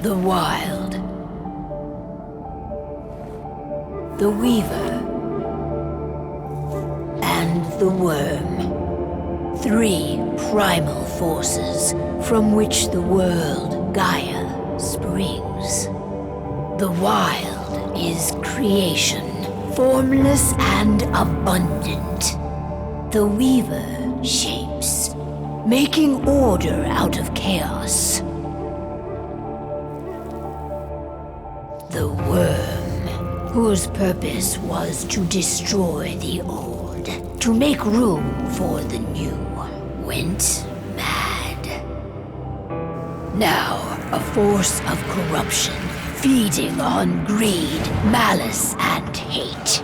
The Wild. The Weaver. And the Worm. 3 primal forces from which the world, Gaia, springs. The Wild is creation, formless and abundant. The Weaver shapes, making order out of chaos. The Worm, whose purpose was to destroy the old, to make room for the new, went mad. Now, a force of corruption, feeding on greed, malice, and hate.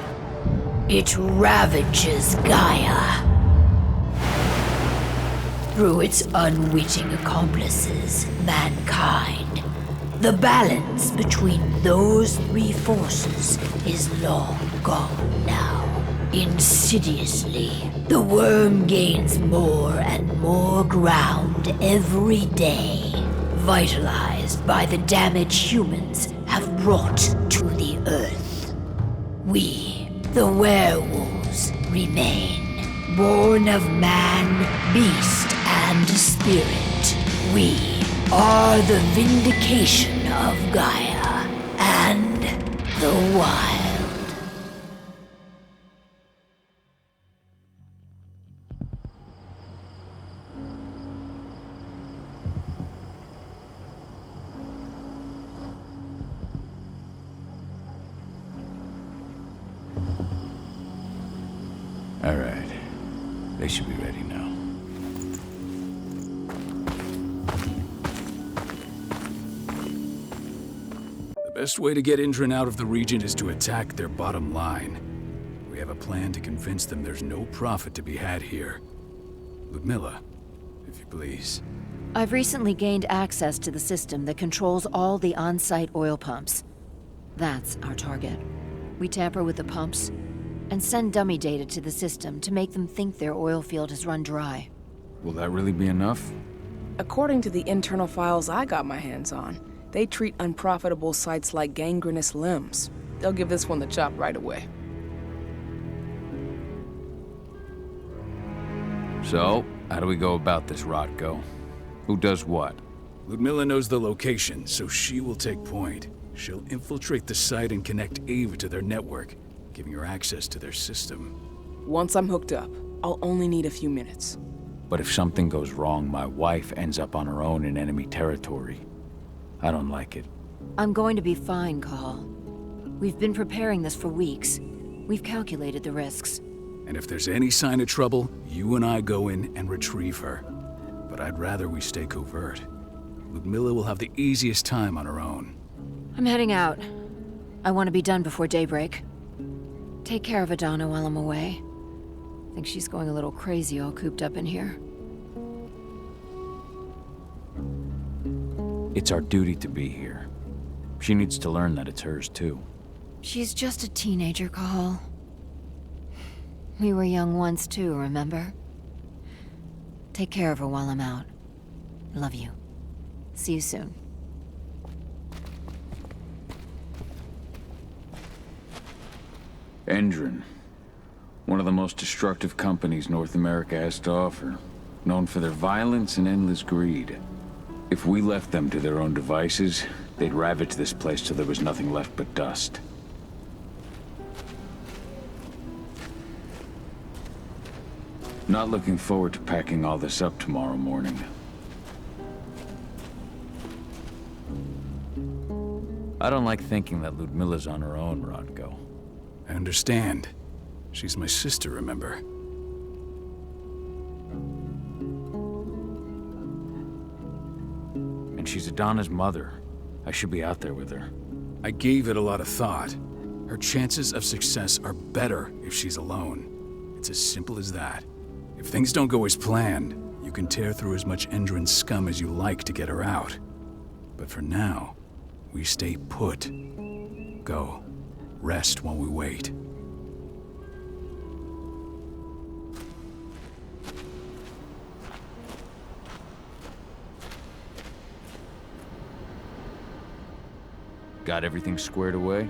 It ravages Gaia. Through its unwitting accomplices, mankind, the balance between those 3 forces is long gone now. Insidiously, the Worm gains more and more ground every day, vitalized by the damage humans have brought to the Earth. We, the werewolves, remain, born of man, beast, and spirit. We are the vindication of Gaia and the Wild. All right. They should be ready now. The best way to get Indran out of the region is to attack their bottom line. We have a plan to convince them there's no profit to be had here. Ludmilla, if you please. I've recently gained access to the system that controls all the on-site oil pumps. That's our target. We tamper with the pumps and send dummy data to the system to make them think their oil field has run dry. Will that really be enough? According to the internal files I got my hands on, they treat unprofitable sites like gangrenous limbs. They'll give this one the chop right away. So, how do we go about this, Rodko? Who does what? Ludmilla knows the location, so she will take point. She'll infiltrate the site and connect Ava to their network, giving her access to their system. Once I'm hooked up, I'll only need a few minutes. But if something goes wrong, my wife ends up on her own in enemy territory. I don't like it. I'm going to be fine, Call. We've been preparing this for weeks. We've calculated the risks. And if there's any sign of trouble, you and I go in and retrieve her. But I'd rather we stay covert. Ludmilla will have the easiest time on her own. I'm heading out. I want to be done before daybreak. Take care of Adana while I'm away. Think she's going a little crazy all cooped up in here. It's our duty to be here. She needs to learn that it's hers too. She's just a teenager, Call. We were young once too, remember? Take care of her while I'm out. Love you. See you soon. Indran. One of the most destructive companies North America has to offer. Known for their violence and endless greed. If we left them to their own devices, they'd ravage this place till there was nothing left but dust. Not looking forward to packing all this up tomorrow morning. I don't like thinking that Ludmilla's on her own, Rodko. I understand. She's my sister, remember? And she's Adana's mother. I should be out there with her. I gave it a lot of thought. Her chances of success are better if she's alone. It's as simple as that. If things don't go as planned, you can tear through as much Indran scum as you like to get her out. But for now, we stay put. Go. Rest while we wait. Got everything squared away?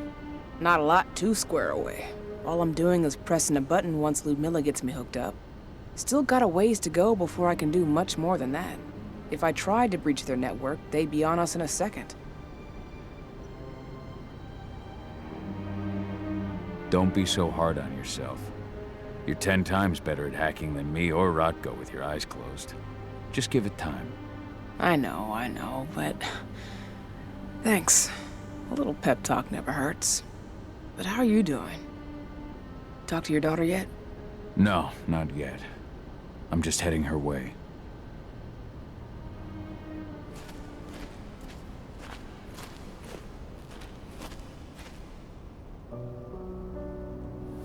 Not a lot to square away. All I'm doing is pressing a button once Ludmilla gets me hooked up. Still got a ways to go before I can do much more than that. If I tried to breach their network, they'd be on us in a second. Don't be so hard on yourself. You're 10 times better at hacking than me or Rotko with your eyes closed. Just give it time. I know, but... Thanks. A little pep talk never hurts. But how are you doing? Talk to your daughter yet? No, not yet. I'm just heading her way.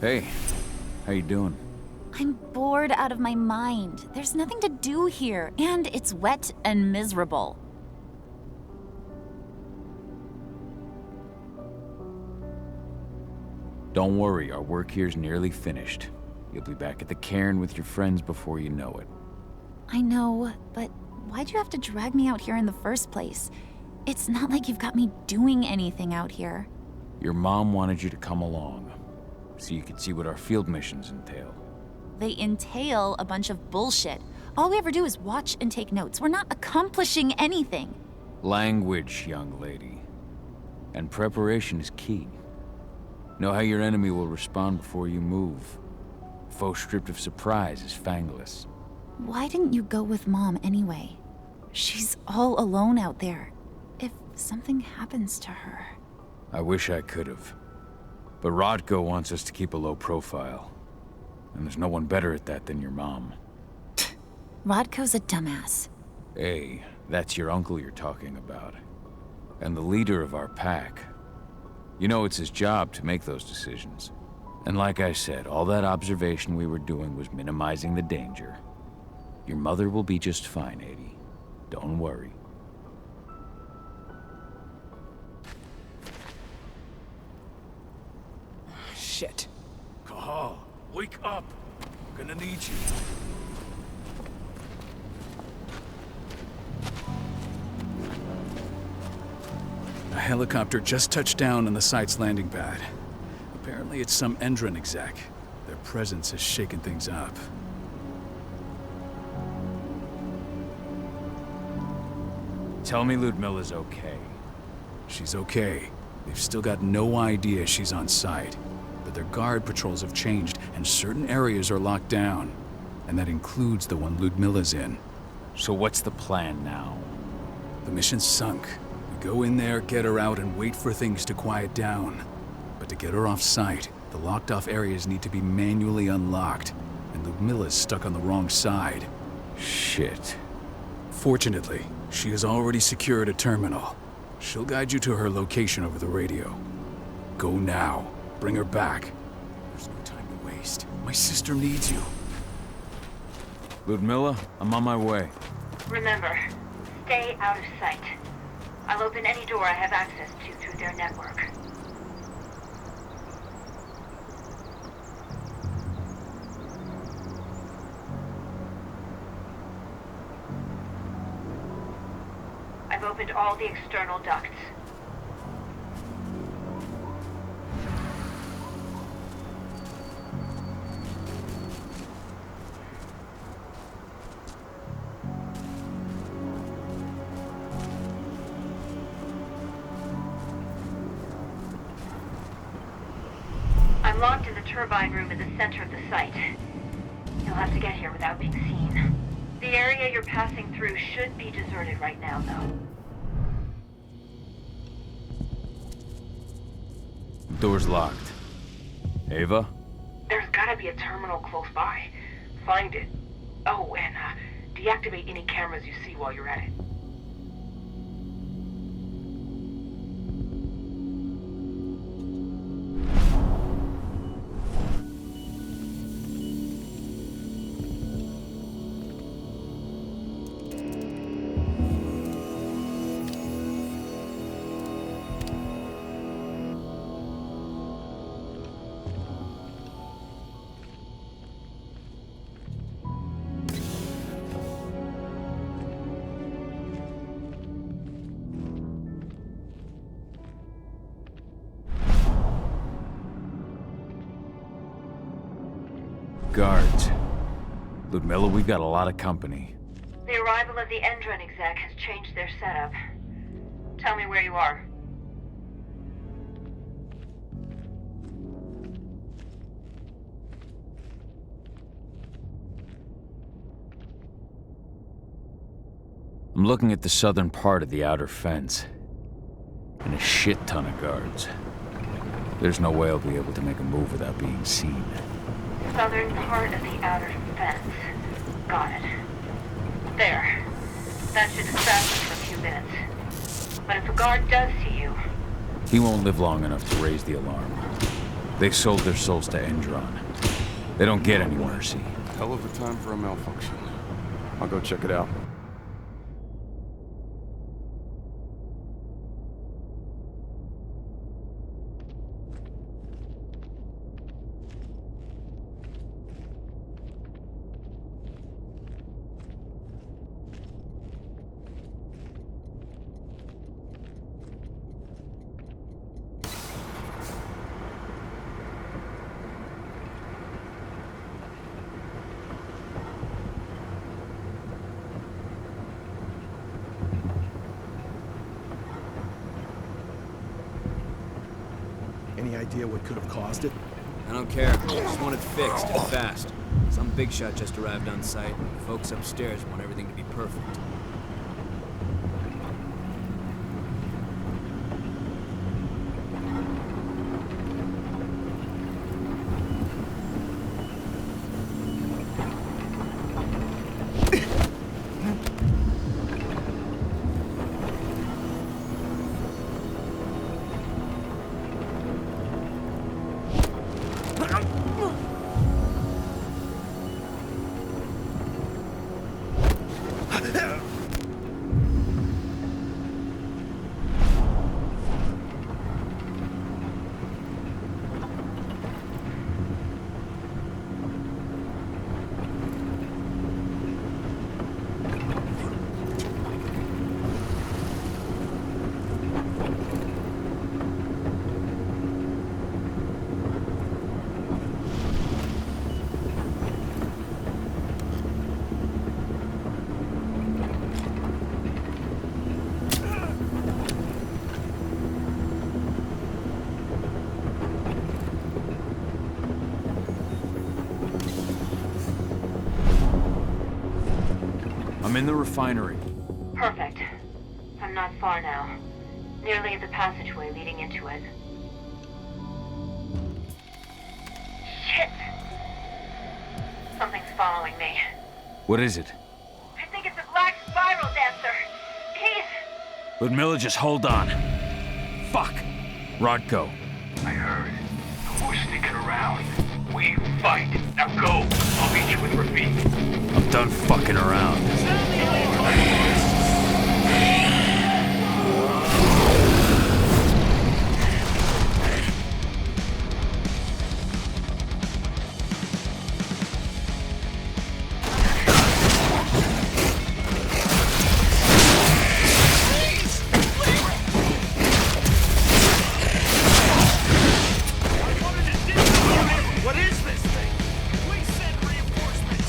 Hey, how you doing? I'm bored out of my mind. There's nothing to do here, and it's wet and miserable. Don't worry, our work here's nearly finished. You'll be back at the cairn with your friends before you know it. I know, but why'd you have to drag me out here in the first place? It's not like you've got me doing anything out here. Your mom wanted you to come along, so you could see what our field missions entail. They entail a bunch of bullshit. All we ever do is watch and take notes. We're not accomplishing anything. Language, young lady. And preparation is key. Know how your enemy will respond before you move. Foe stripped of surprise is fangless. Why didn't you go with Mom anyway? She's all alone out there. If something happens to her... I wish I could have. But Rodko wants us to keep a low profile. And there's no one better at that than your mom. Rodko's a dumbass. Hey, that's your uncle you're talking about. And the leader of our pack. You know it's his job to make those decisions. And like I said, all that observation we were doing was minimizing the danger. Your mother will be just fine, Adie. Don't worry. Shit. Cahal, wake up! I'm gonna need you. A helicopter just touched down on the site's landing pad. Apparently it's some Endron exec. Their presence has shaken things up. Tell me Ludmilla's okay. She's okay. They've still got no idea she's on site. But their guard patrols have changed, and certain areas are locked down. And that includes the one Ludmilla's in. So what's the plan now? The mission's sunk. We go in there, get her out, and wait for things to quiet down. But to get her off site, the locked-off areas need to be manually unlocked. And Ludmilla's stuck on the wrong side. Shit. Fortunately, she has already secured a terminal. She'll guide you to her location over the radio. Go now. Bring her back. There's no time to waste. My sister needs you. Ludmilla, I'm on my way. Remember, stay out of sight. I'll open any door I have access to through their network. I've opened all the external ducts. I'm locked in the turbine room in the center of the site. You'll have to get here without being seen. The area you're passing through should be deserted right now, though. Door's locked. Ava? There's gotta be a terminal close by. Find it. Oh, and deactivate any cameras you see while you're at it. guards. Ludmilla, we've got a lot of company. The arrival of the Endron exec has changed their setup. Tell me where you are. I'm looking at the southern part of the outer fence. And a shit ton of guards. There's no way I'll be able to make a move without being seen. Southern part of the outer fence. Got it. There. That should distract them for a few minutes. But if a guard does see you... He won't live long enough to raise the alarm. They sold their souls to Endron. They don't get any mercy. Hell of a time for a malfunction. I'll go check it out. Any idea what could have caused it? I don't care. Just want it fixed, and fast. Some big shot just arrived on site. The folks upstairs want everything to be perfect. I'm in the refinery. Perfect. I'm not far now. Nearly at the passageway leading into it. Shit! Something's following me. What is it? I think it's a black spiral dancer. He's... Ludmilla, just hold on. Fuck! Rodko. I heard. Who's sneaking around? We fight. Now go. I'll meet you with Rafik. I'm done fucking around. What is this thing? Please send reinforcements.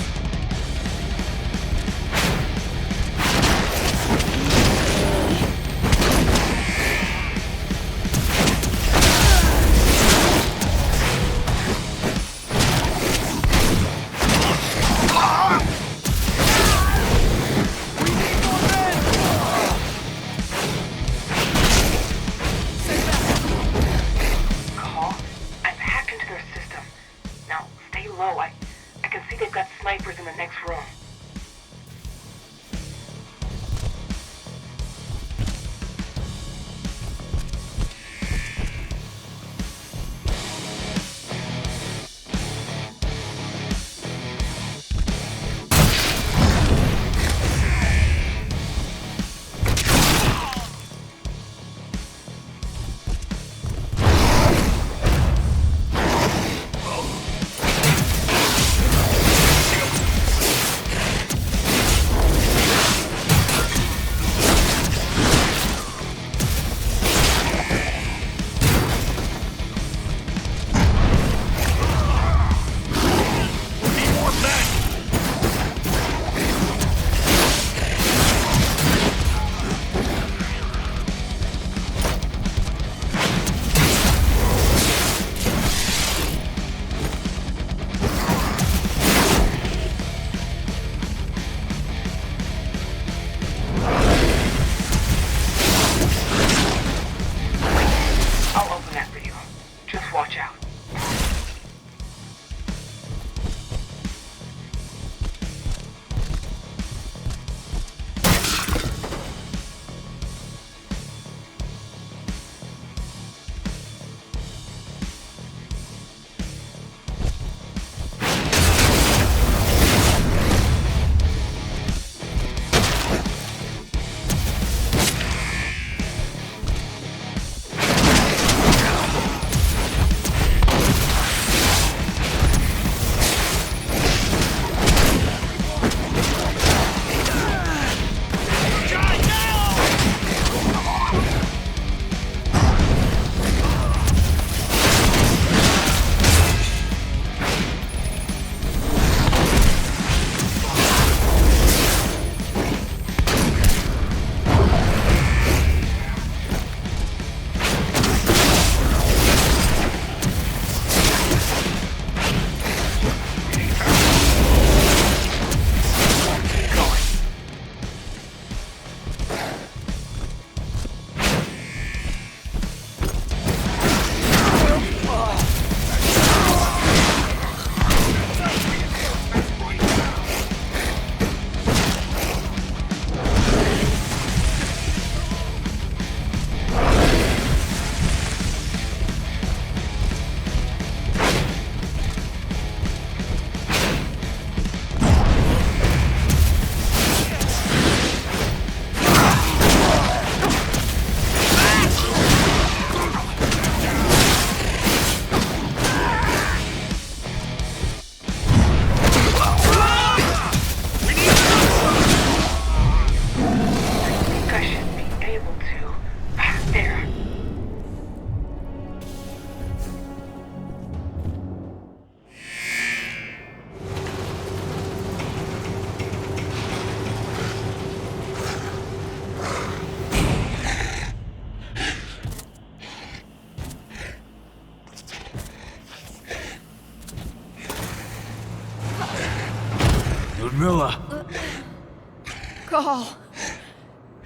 Call.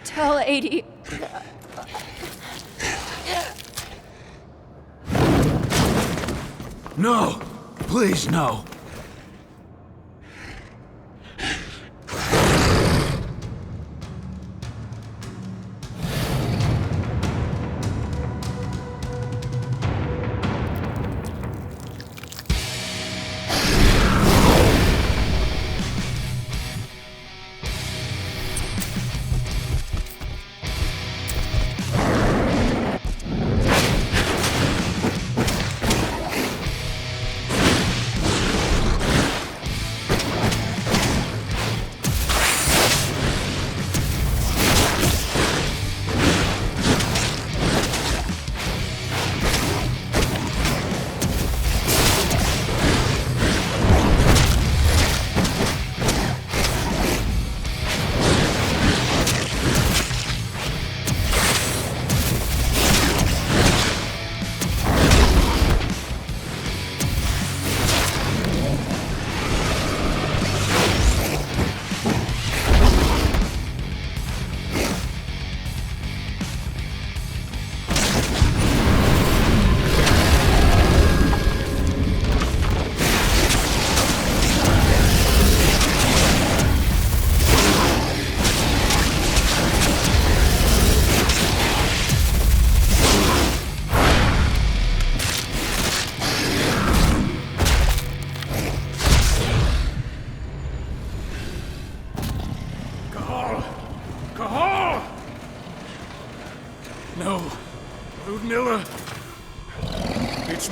Tell 80. No! Please, no!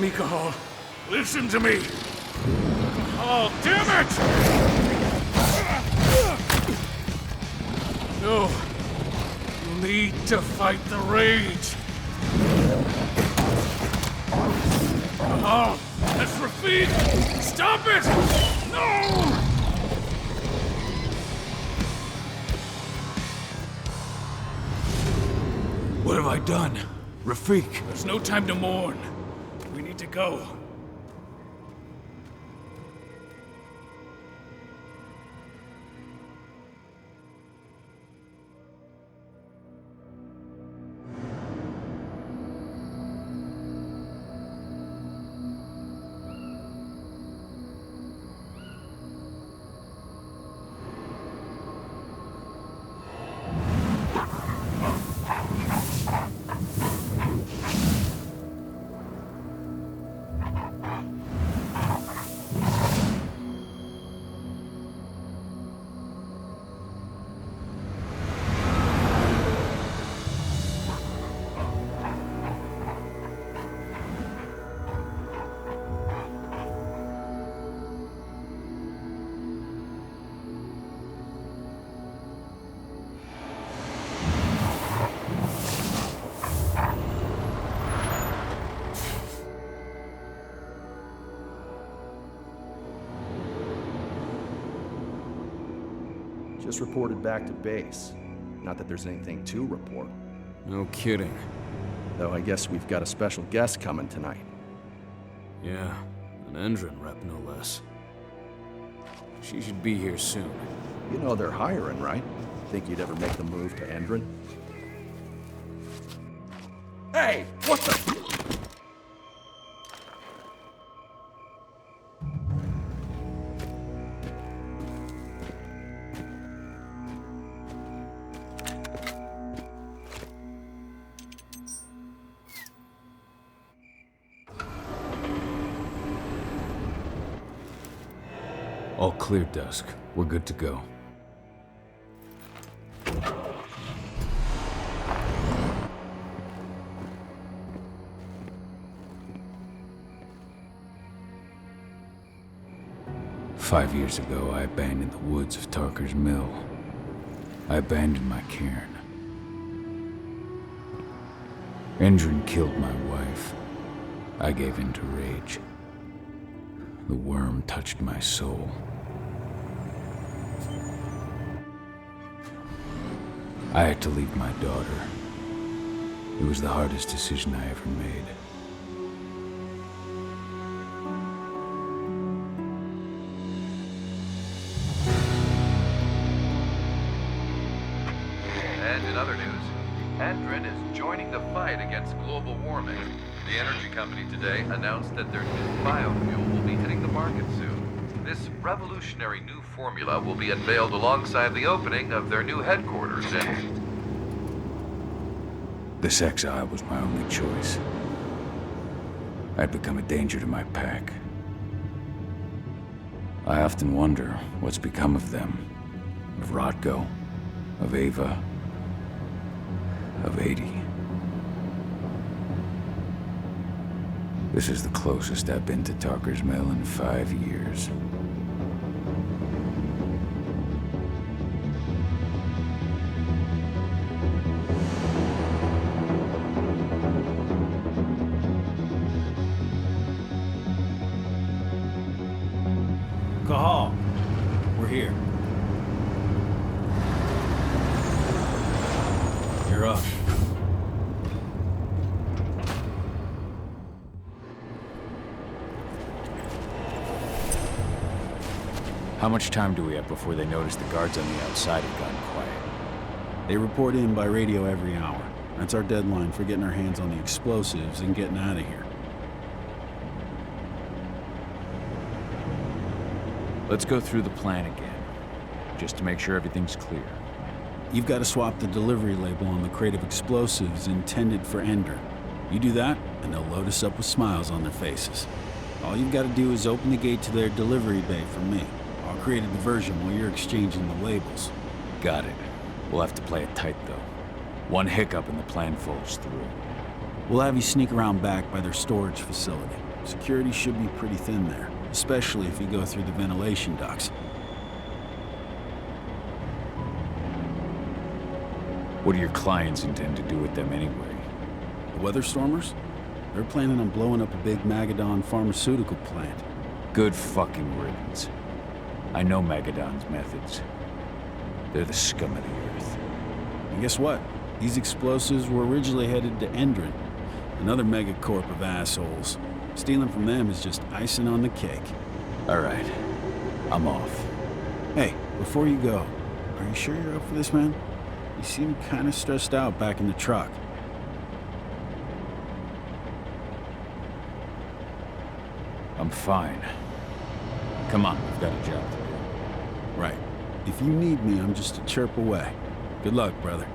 me, Cahal. Listen to me. Oh, damn it! No. You need to fight the rage. Cahal, that's Rafik! Stop it! No! What have I done? Rafik! There's no time to mourn. We need to go. Just reported back to base. Not that there's anything to report. No kidding. Though I guess we've got a special guest coming tonight. Yeah, an Endron rep no less. She should be here soon. You know they're hiring, right? Think you'd ever make the move to Endron? Hey! What the... All clear, Dusk. We're good to go. "5 years ago, I abandoned the woods of Tarker's Mill. I abandoned my cairn. Endron killed my wife. I gave in to rage. The worm touched my soul. I had to leave my daughter. It was the hardest decision I ever made. And in other news, Andrin is joining the fight against global warming. The energy company today announced that their new biofuel will be hitting the market soon. This revolutionary new formula will be unveiled alongside the opening of their new headquarters in... This exile was my only choice. I'd become a danger to my pack. I often wonder what's become of them. Of Rodko, of Ava, of 80. This is the closest I've been to Talker's Mill in 5 years. Cahal, we're here. You're up. How much time do we have before they notice the guards on the outside have gone quiet? They report in by radio every hour. That's our deadline for getting our hands on the explosives and getting out of here. Let's go through the plan again, just to make sure everything's clear. You've got to swap the delivery label on the crate of explosives intended for Ender. You do that, and they'll load us up with smiles on their faces. All you've got to do is open the gate to their delivery bay for me. I'll create a diversion while you're exchanging the labels. Got it. We'll have to play it tight, though. One hiccup and the plan falls through. We'll have you sneak around back by their storage facility. Security should be pretty thin there, especially if you go through the ventilation ducts. What do your clients intend to do with them anyway? The Weatherstormers? They're planning on blowing up a big Magadon pharmaceutical plant. Good fucking riddance. I know Magadon's methods. They're the scum of the earth. And guess what? These explosives were originally headed to Endrin, another megacorp of assholes. Stealing from them is just icing on the cake. All right. I'm off. Hey, before you go, are you sure you're up for this, man? You seem kind of stressed out back in the truck. I'm fine. Come on, we've got a job to do. Right. If you need me, I'm just a chirp away. Good luck, brother.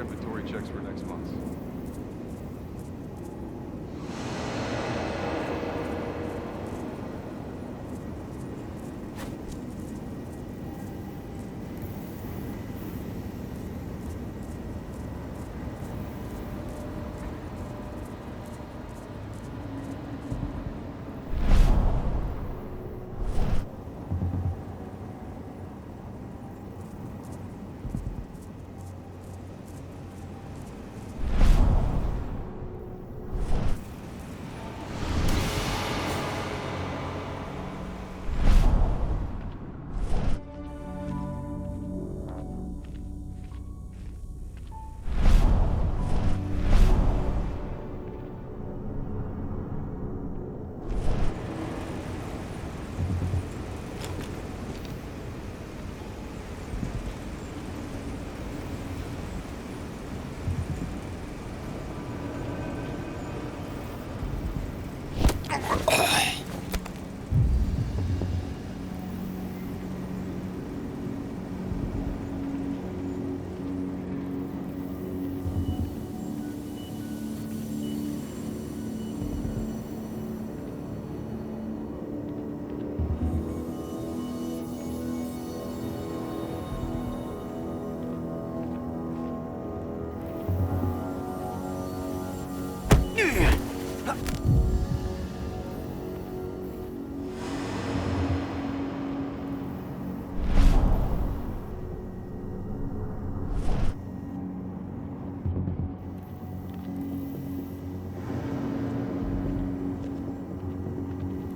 Inventory checks for next month.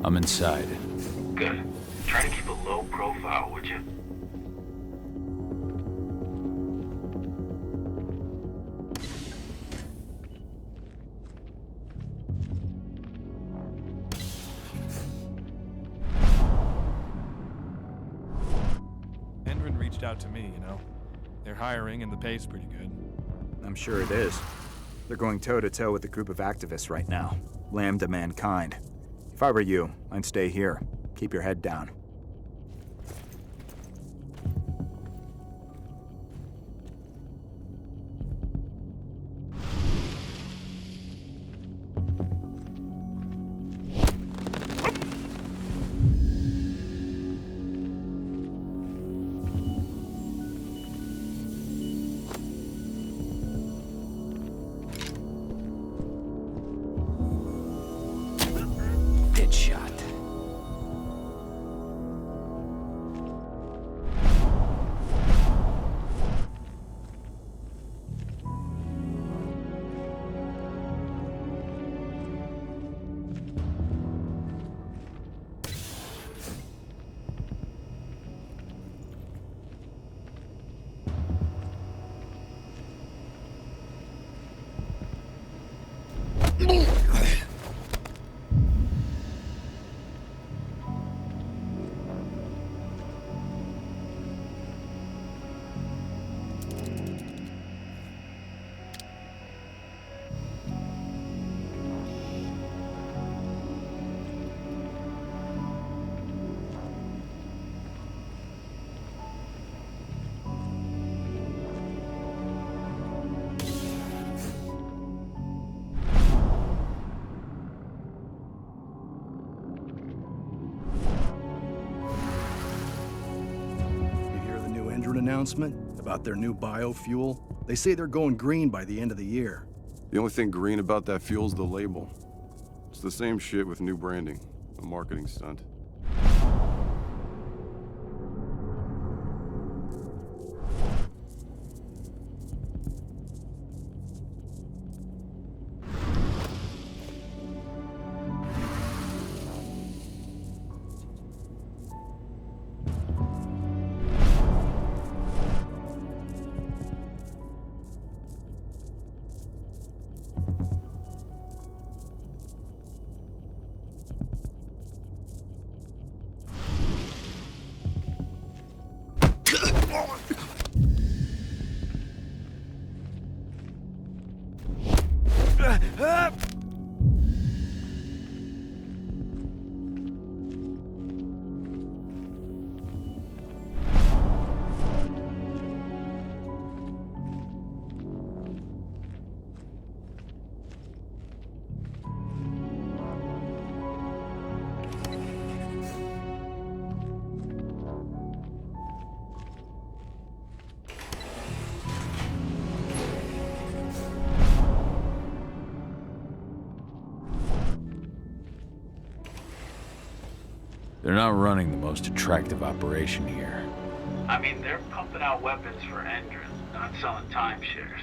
I'm inside. Good. Try to keep a low profile, would you? Endrin reached out to me, you know. They're hiring and the pay's pretty good. I'm sure it is. They're going toe-to-toe with a group of activists right now. Lambda mankind. If I were you, I'd stay here. Keep your head down. Announcement about their new biofuel. They say they're going green by the end of the year. The only thing green about that fuel's the label. It's the same shit with new branding. A marketing stunt. They're not running the most attractive operation here. I mean, they're pumping out weapons for Endrin, not selling timeshares.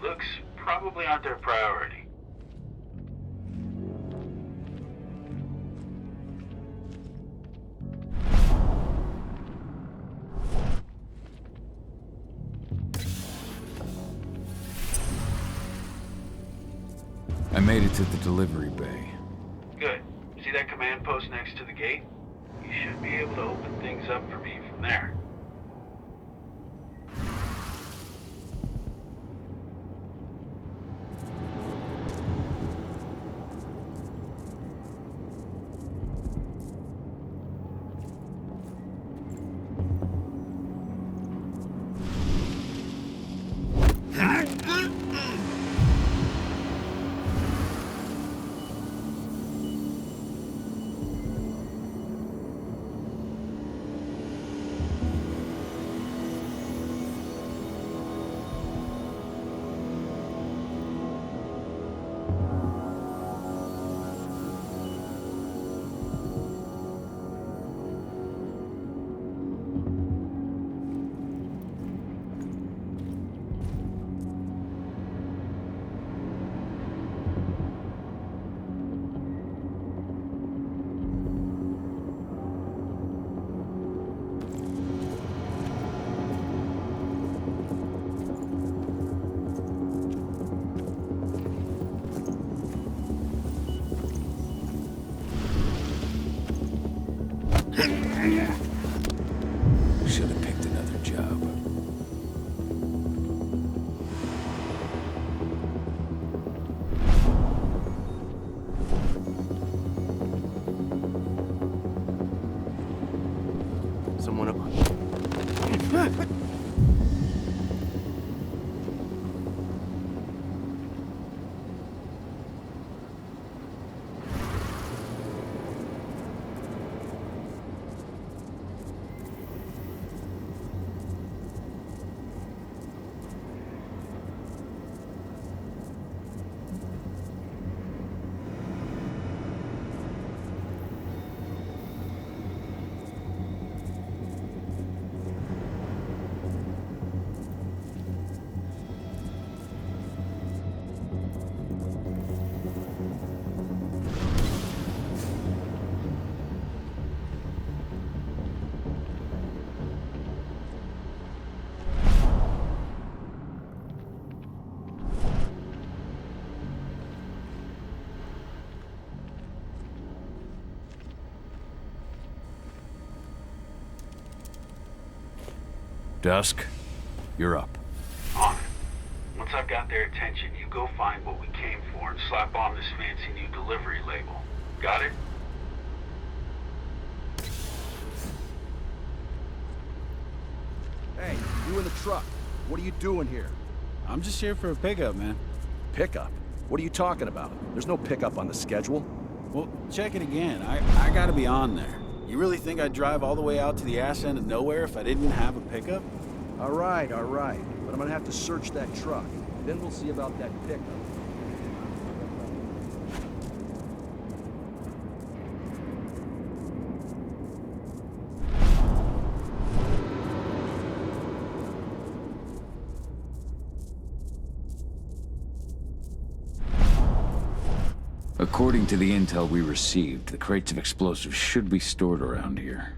Looks probably aren't their priority. I made it to the delivery bay. Good. See that command post next to the gate? You should be able to open things up for me from there. Someone up. Dusk, you're up. On it. Once I've got their attention, you go find what we came for and slap on this fancy new delivery label. Got it? Hey, you in the truck. What are you doing here? I'm just here for a pickup, man. Pickup? What are you talking about? There's no pickup on the schedule. Well, check it again. I gotta be on there. You really think I'd drive all the way out to the ass end of nowhere if I didn't have a pickup? All right. But I'm gonna have to search that truck. Then we'll see about that pickup. According to the intel we received, the crates of explosives should be stored around here.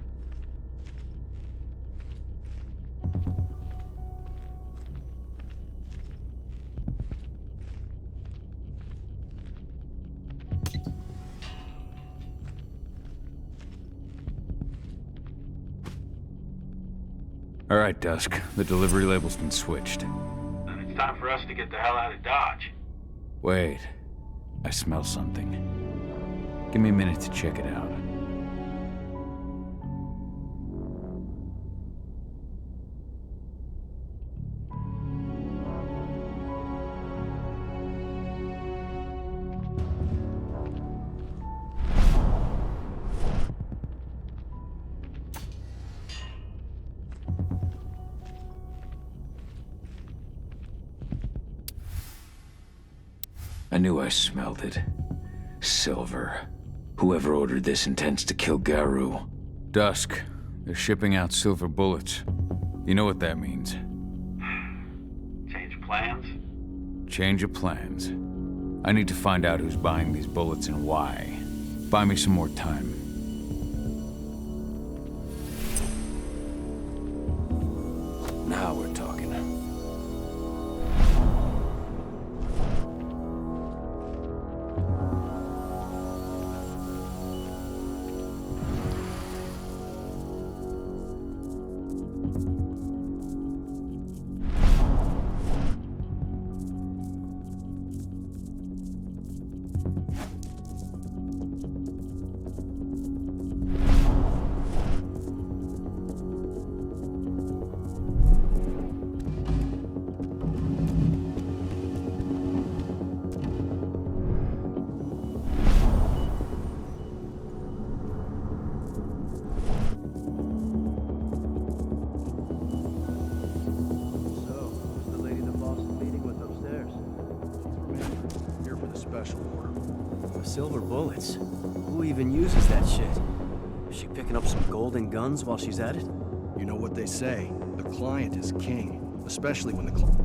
All right, Dusk. The delivery label's been switched. Then it's time for us to get the hell out of Dodge. Wait. I smell something. Give me a minute to check it out. I knew I smelled it. Silver. Whoever ordered this intends to kill Garou. Dusk. They're shipping out silver bullets. You know what that means. Change of plans? Change of plans. I need to find out who's buying these bullets and why. Buy me some more time. Now we're talking. Silver bullets? Who even uses that shit? Is she picking up some golden guns while she's at it? You know what they say, the client is king, especially when the client...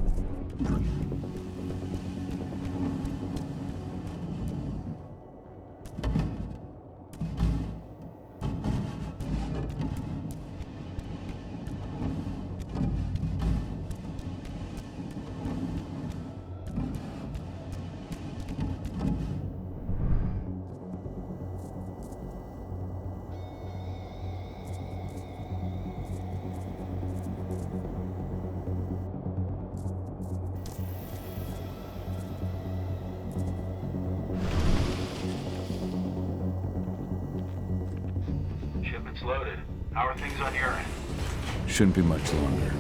Shipment's loaded. How are things on your end? Shouldn't be much longer.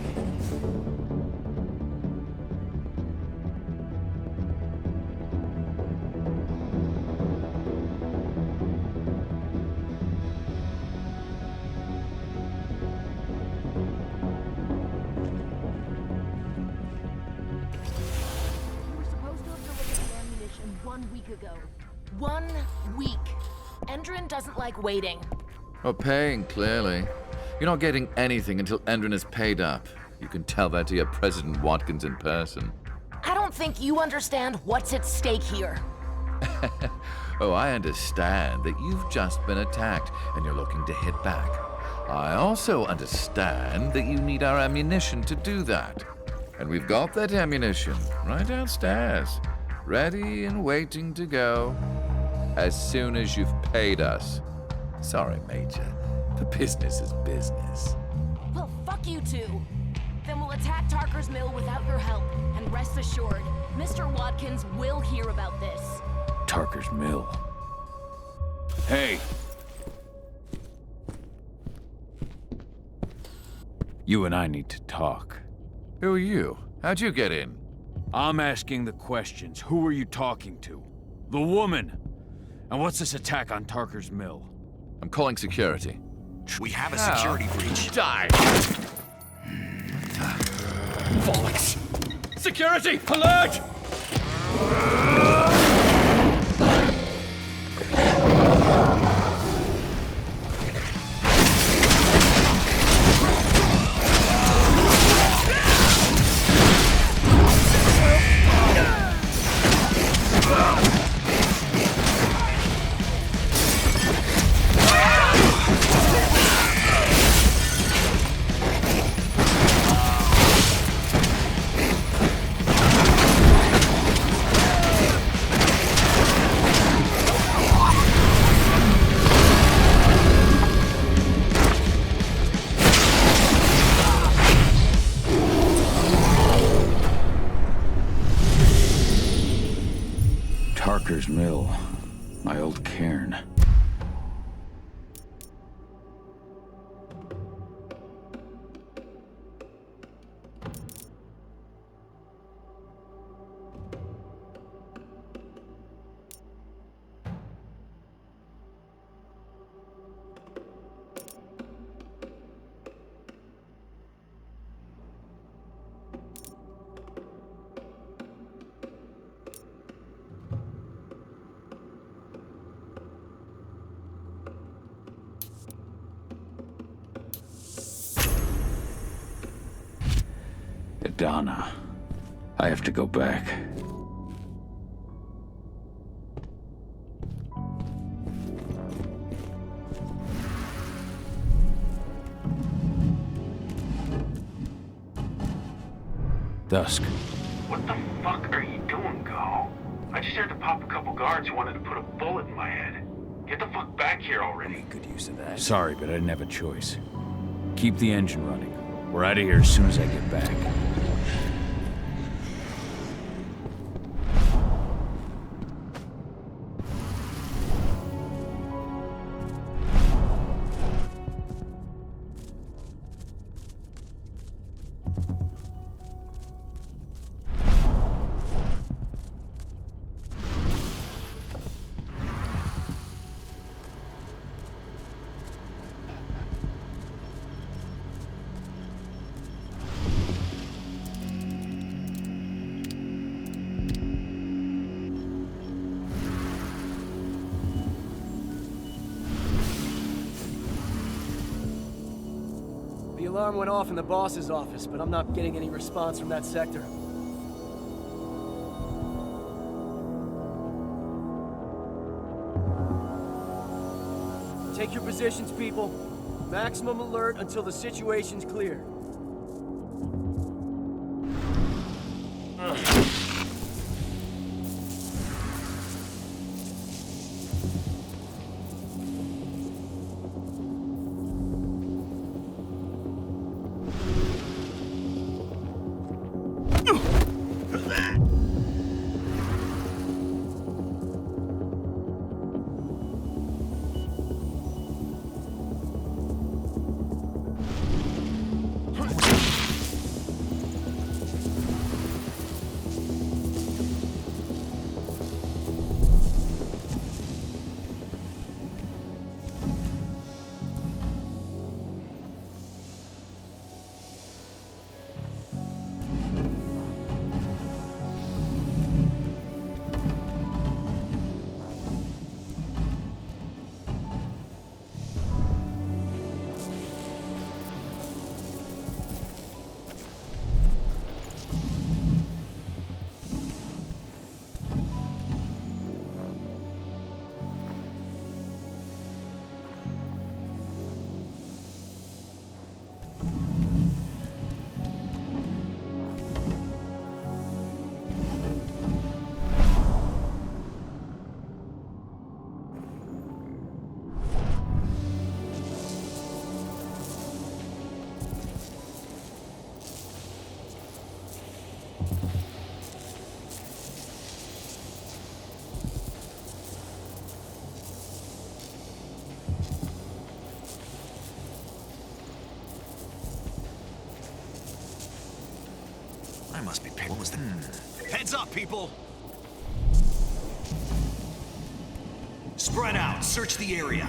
You were supposed to have delivered the ammunition 1 week ago. 1 week. Endrin doesn't like waiting. Well, paying, clearly. You're not getting anything until Endrin is paid up. You can tell that to your President Watkins in person. I don't think you understand what's at stake here. Oh, I understand that you've just been attacked and you're looking to hit back. I also understand that you need our ammunition to do that. And we've got that ammunition right downstairs, ready and waiting to go as soon as you've paid us. Sorry, Major, but business is business. Well, fuck you two. Then we'll attack Tarker's Mill without your help. And rest assured, Mr. Watkins will hear about this. Tarker's Mill. Hey! You and I need to talk. Who are you? How'd you get in? I'm asking the questions. Who are you talking to? The woman! And what's this attack on Tarker's Mill? I'm calling security. We have a security breach. Die! Bollocks! Security! Alert! Tarker's Mill, my old cairn. Donna. I have to go back. Dusk. What the fuck are you doing, Go? I just had to pop a couple guards who wanted to put a bullet in my head. Get the fuck back here already. Good use of that. Sorry, but I didn't have a choice. Keep the engine running. We're out of here as soon as I get back. The alarm went off in the boss's office, but I'm not getting any response from that sector. Take your positions, people. Maximum alert until the situation's clear. I must be picked. What was that? Heads up, people! Spread out. Search the area.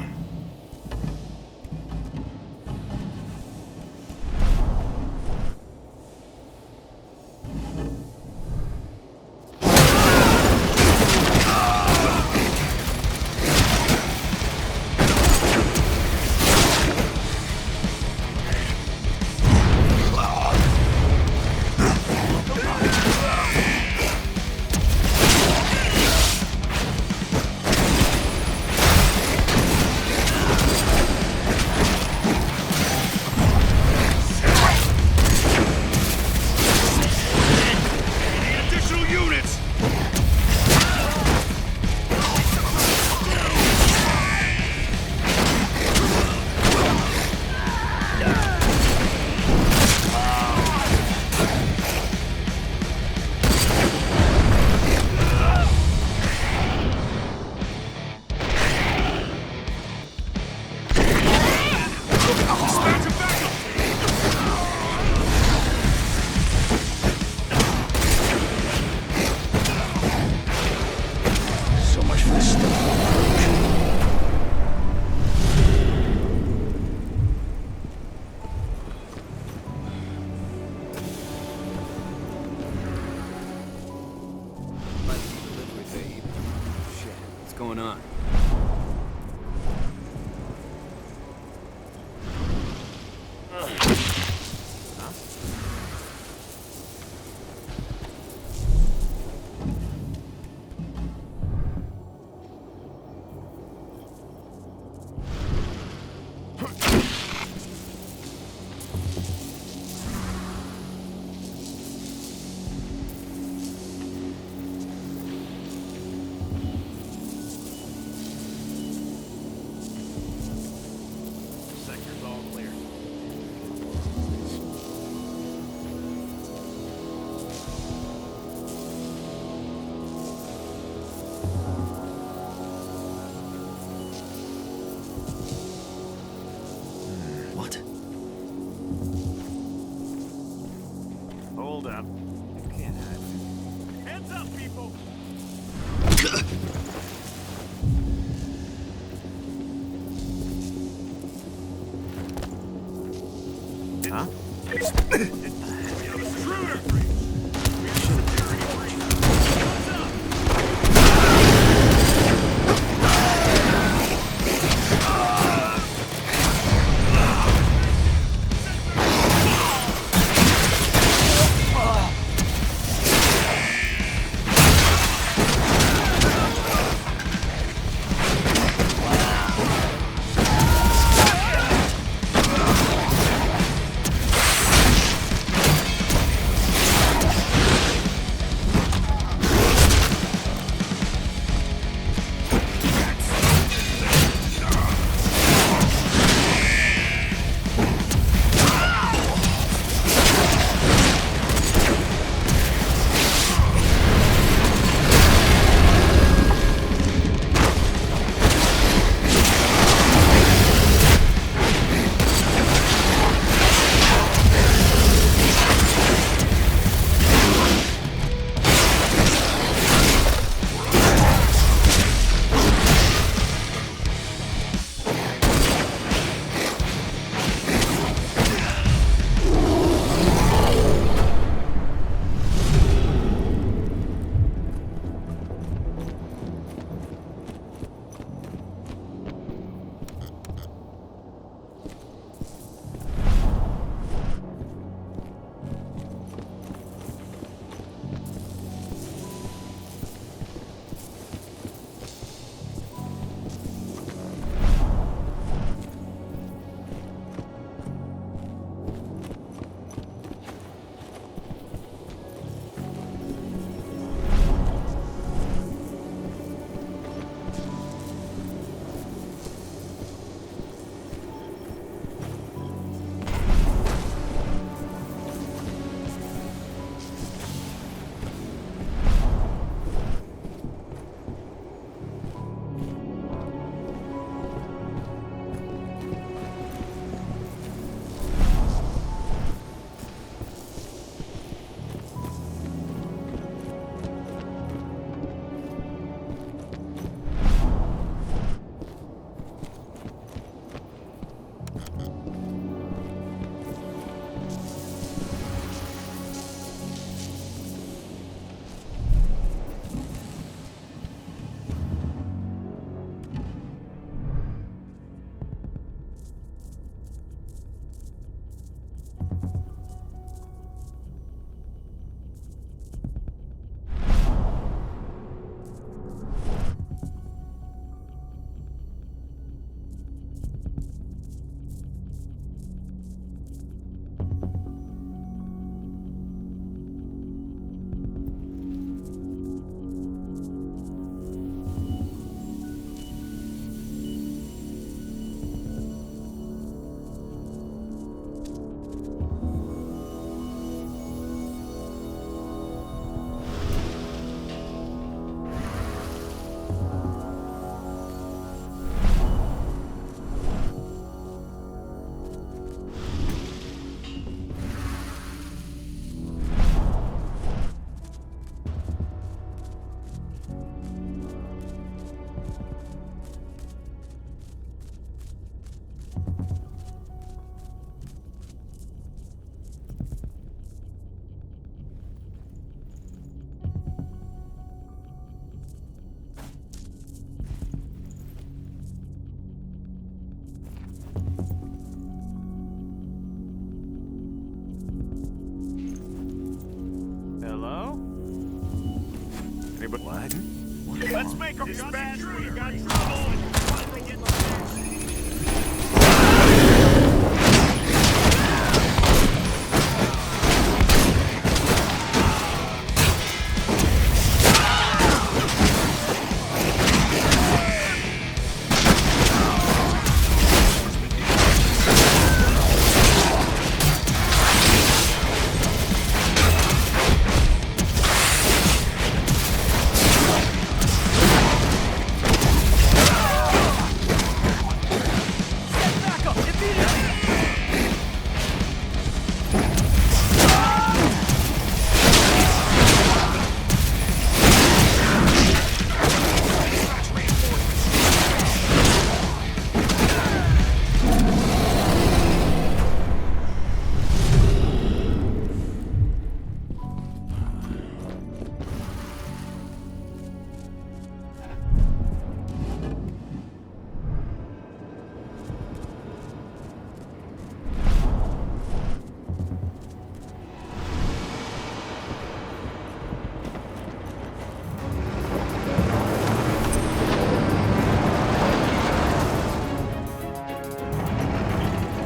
Anybody? What? Let's make them dispatch when you got trouble and finally get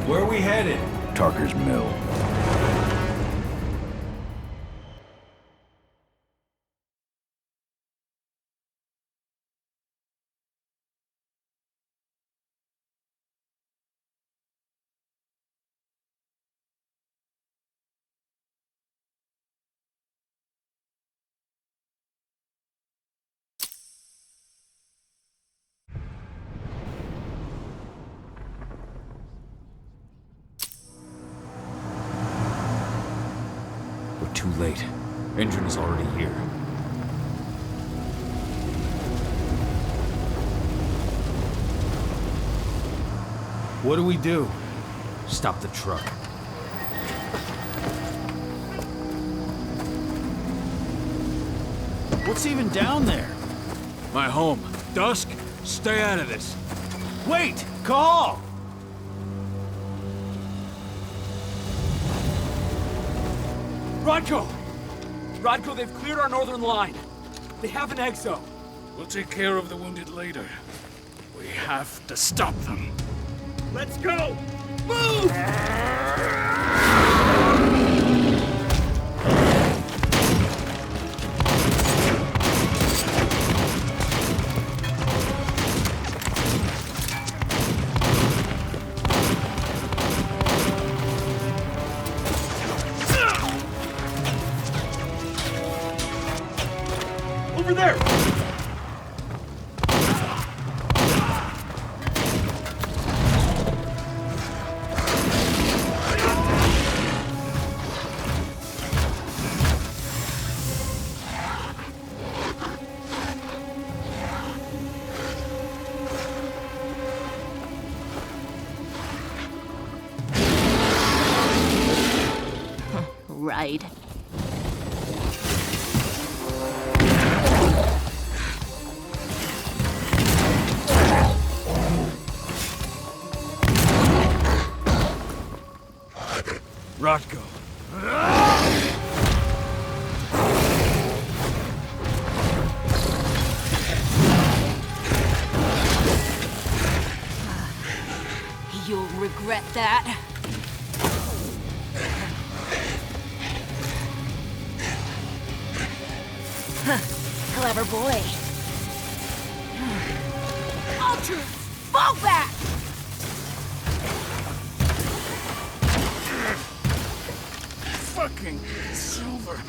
Where are we headed? Tarker's Mill. Too late. Engine is already here. What do we do? Stop the truck. What's even down there? My home. Dusk, stay out of this. Wait! Call! Rodko! Rodko, they've cleared our northern line. They have an exo. We'll take care of the wounded later. We have to stop them. Let's go! Move! Over there! Right. Rodko. You'll regret that. Clever boy. Ultra, fall back! Fucking Silver.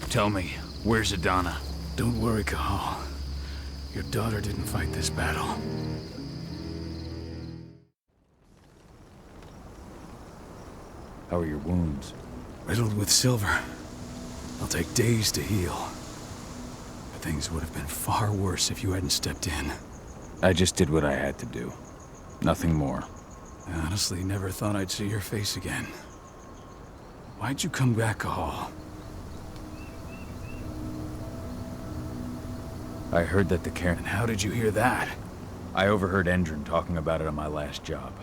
Tell me, where's Adana? Don't worry, Cahal. Your daughter didn't fight this battle. How are your wounds? Riddled with silver. They'll take days to heal. But things would have been far worse if you hadn't stepped in. I just did what I had to do. Nothing more. I honestly never thought I'd see your face again. Why'd you come back, Cahal? I heard that the Cairn... And how did you hear that? I overheard Endron talking about it on my last job.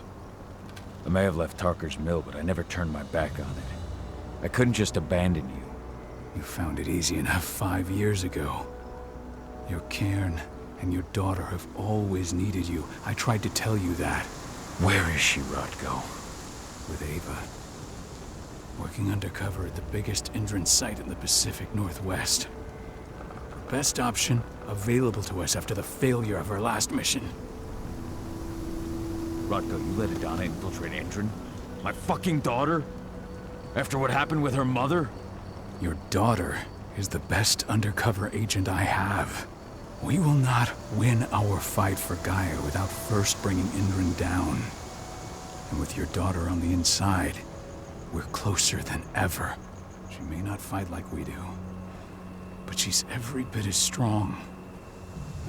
I may have left Tarker's Mill, but I never turned my back on it. I couldn't just abandon you. You found it easy enough 5 years ago. Your cairn and your daughter have always needed you. I tried to tell you that. Where is she, Rodko? With Ava. Working undercover at the biggest Indran site in the Pacific Northwest. Best option available to us after the failure of our last mission. Rodko, you let Adana infiltrate Indran? My fucking daughter? After what happened with her mother? Your daughter is the best undercover agent I have. We will not win our fight for Gaia without first bringing Indran down. And with your daughter on the inside, we're closer than ever. She may not fight like we do, but she's every bit as strong.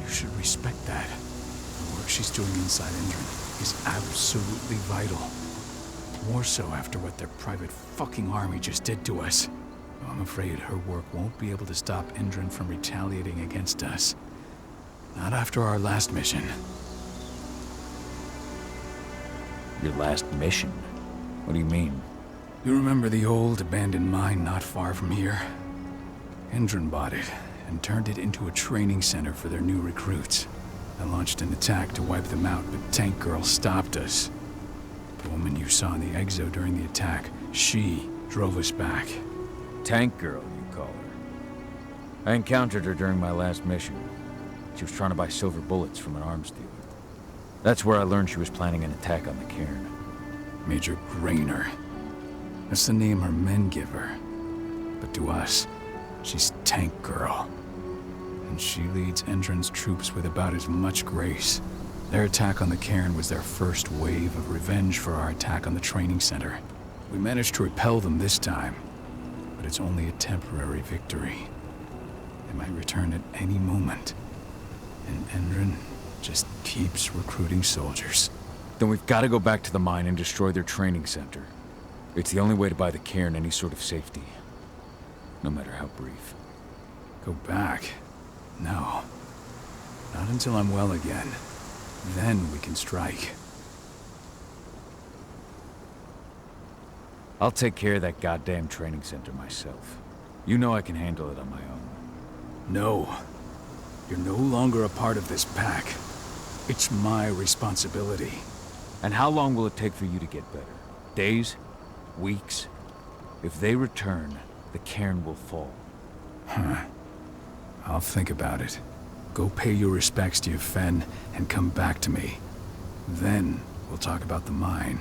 You should respect that. The work she's doing inside Indran is absolutely vital. More so after what their private fucking army just did to us. I'm afraid her work won't be able to stop Indran from retaliating against us. Not after our last mission. Your last mission? What do you mean? You remember the old abandoned mine not far from here? Indran bought it and turned it into a training center for their new recruits. I launched an attack to wipe them out, but Tank Girl stopped us. The woman you saw in the exo during the attack, she drove us back. Tank Girl, you call her. I encountered her during my last mission. She was trying to buy silver bullets from an arms dealer. That's where I learned she was planning an attack on the cairn. Major Grainer. That's the name her men give her. But to us, she's Tank Girl. And she leads Indran's troops with about as much grace. Their attack on the cairn was their first wave of revenge for our attack on the training center. We managed to repel them this time, but it's only a temporary victory. They might return at any moment. And Indran just keeps recruiting soldiers. Then we've got to go back to the mine and destroy their training center. It's the only way to buy the cairn any sort of safety. No matter how brief. Go back? No. Not until I'm well again. Then we can strike. I'll take care of that goddamn training center myself. You know I can handle it on my own. No. You're no longer a part of this pack. It's my responsibility. And how long will it take for you to get better? Days? Weeks? If they return, the cairn will fall. Huh. I'll think about it. Go pay your respects to your Fen and come back to me. Then we'll talk about the mine.